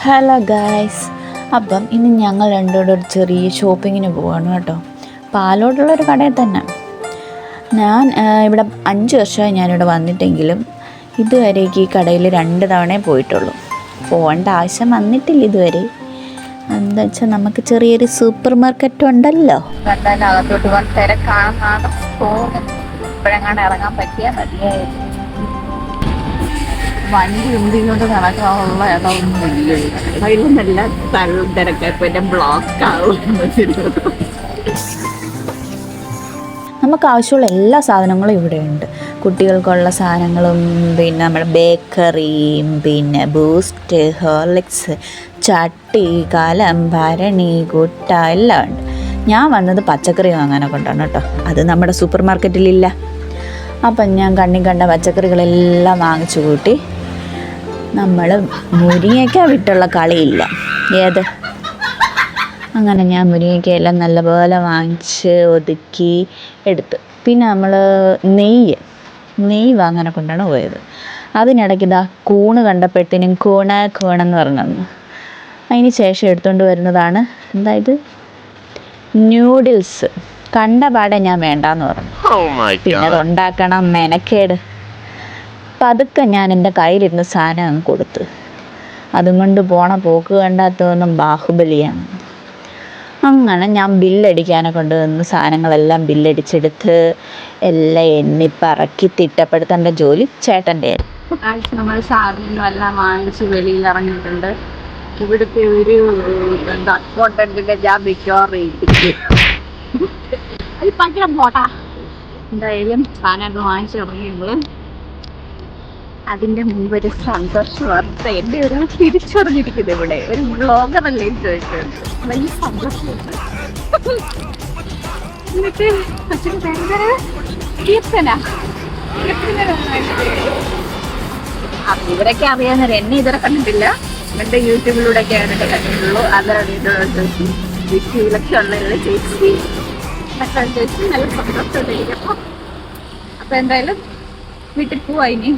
Hello guys, അപ്പം ഇന്ന് ഞങ്ങൾ രണ്ടുകൂടെ ഒരു ചെറിയ ഷോപ്പിങ്ങിന് പോവാണ് കേട്ടോ. പാലോടുള്ളൊരു കടയിൽ തന്നെ. ഞാൻ ഇവിടെ 5 വർഷമായി ഞാനിവിടെ വന്നിട്ടെങ്കിലും ഇതുവരേക്ക് ഈ കടയിൽ 2 തവണയേ പോയിട്ടുള്ളൂ. പോകേണ്ട ആവശ്യം വന്നിട്ടില്ല ഇതുവരെ. എന്താ വെച്ചാൽ നമുക്ക് ചെറിയൊരു സൂപ്പർ മാർക്കറ്റ് ഉണ്ടല്ലോ. അകത്തോട്ട് പോകാൻ തിരക്കാണെന്നാണ് തോന്നുന്നത്. ഇപ്പോഴെങ്ങാണ്ട് ഇറങ്ങാൻ പറ്റിയാൽ മതിയായിരുന്നു. വണ്ടി എന്തിങ്ങോട്ട് നടക്കാനുള്ള ഇടമൊന്നും ഇല്ല. അതിലൊന്നല്ല സ്ഥലവും തിരക്കായപ്പോൾ ബ്ലോക്ക് ആവും. നമുക്ക് ആവശ്യമുള്ള എല്ലാ സാധനങ്ങളും ഇവിടെയുണ്ട്. കുട്ടികൾക്കുള്ള സാധനങ്ങളും പിന്നെ നമ്മുടെ ബേക്കറിയും പിന്നെ ബൂസ്റ്റ്, ഹോർലിക്സ്, ചട്ടി, കലം, ഭരണി, കുട്ട എല്ലാം ഉണ്ട്. ഞാൻ വന്നത് പച്ചക്കറി വാങ്ങാനൊക്കെ കൊണ്ടാണ് കേട്ടോ. അത് നമ്മുടെ സൂപ്പർ മാർക്കറ്റിലില്ല. അപ്പം ഞാൻ കണ്ണി കണ്ട പച്ചക്കറികളെല്ലാം വാങ്ങിച്ചു കൂട്ടി. നമ്മൾ മുരിങ്ങയ്ക്ക വിട്ടുള്ള കളിയില്ല. ഏത് അങ്ങനെ ഞാൻ മുരിങ്ങയ്ക്കയെല്ലാം നല്ലപോലെ വാങ്ങിച്ച് ഒതുക്കി എടുത്ത്. പിന്നെ നമ്മൾ നെയ്യ് വാങ്ങാനെ കൊണ്ടാണ് പോയത്. അതിനിടയ്ക്ക് ഇതാ കൂണ് കണ്ടപ്പോഴത്തേനും കൂണെന്ന് പറഞ്ഞു. അതിന് ശേഷം എടുത്തുകൊണ്ട് വരുന്നതാണ് എന്തായത് ന്യൂഡിൽസ്. കണ്ട പാടെ ഞാൻ വേണ്ടാന്ന് പറഞ്ഞു. പിന്നെ അതുണ്ടാക്കണം, മെനക്കേട്. പതുക്കെ ഞാൻ എൻ്റെ കയ്യിലിരുന്ന സാധനം അങ്ങ് കൊടുത്ത്. അതും കൊണ്ട് പോണ പോക്ക് കണ്ടാത്തൊന്നും ബാഹുബലിയാണ്. അങ്ങനെ ഞാൻ ബില്ലടിക്കാനെ കൊണ്ടുവന്ന് സാധനങ്ങളെല്ലാം ബില്ലടിച്ചെടുത്ത് എല്ലാം എണ്ണിപ്പറക്കി തിട്ടപ്പെടുത്തേണ്ട ജോലി ചേട്ടൻ്റെ. നമ്മൾ സാധനങ്ങളും എല്ലാം വാങ്ങിച്ച് വെളിയിൽ ഇറങ്ങിയിട്ടുണ്ട്. ഇവിടുത്തെ ഒരു അക്കൗണ്ടന്റിന്റെ ഞാൻ മിക്കവാറും ഭയങ്കര പോട്ടാ. എന്തായാലും സാധനമൊക്കെ വാങ്ങിച്ച് ഇറങ്ങിയുള്ളൂ. അതിൻ്റെ മുമ്പ് ഒരു സന്തോഷ വാർത്ത. എൻ്റെ ഒരു തിരിച്ചറിഞ്ഞിരിക്കുന്നത് ഇവിടെ ഒരു ബ്ലോഗറല്ലേ ചോദിച്ചത്. വലിയ സന്തോഷമുണ്ട്. എന്നിട്ട് അച്ഛന് ഭയങ്കര ഇവരൊക്കെ അറിയാവുന്നവർ എന്നെ ഇതുവരെ കണ്ടിട്ടില്ല. എൻ്റെ യൂട്യൂബിലൂടെയൊക്കെ ആയിട്ട് കണ്ടിട്ടുള്ളൂ. വീട്ടിലൊക്കെ ഉള്ള ചേച്ചി നല്ല സന്തോഷമായിട്ടിരിക്കും. അപ്പൊ എന്തായാലും വീട്ടിൽ പോവാ. ഇനി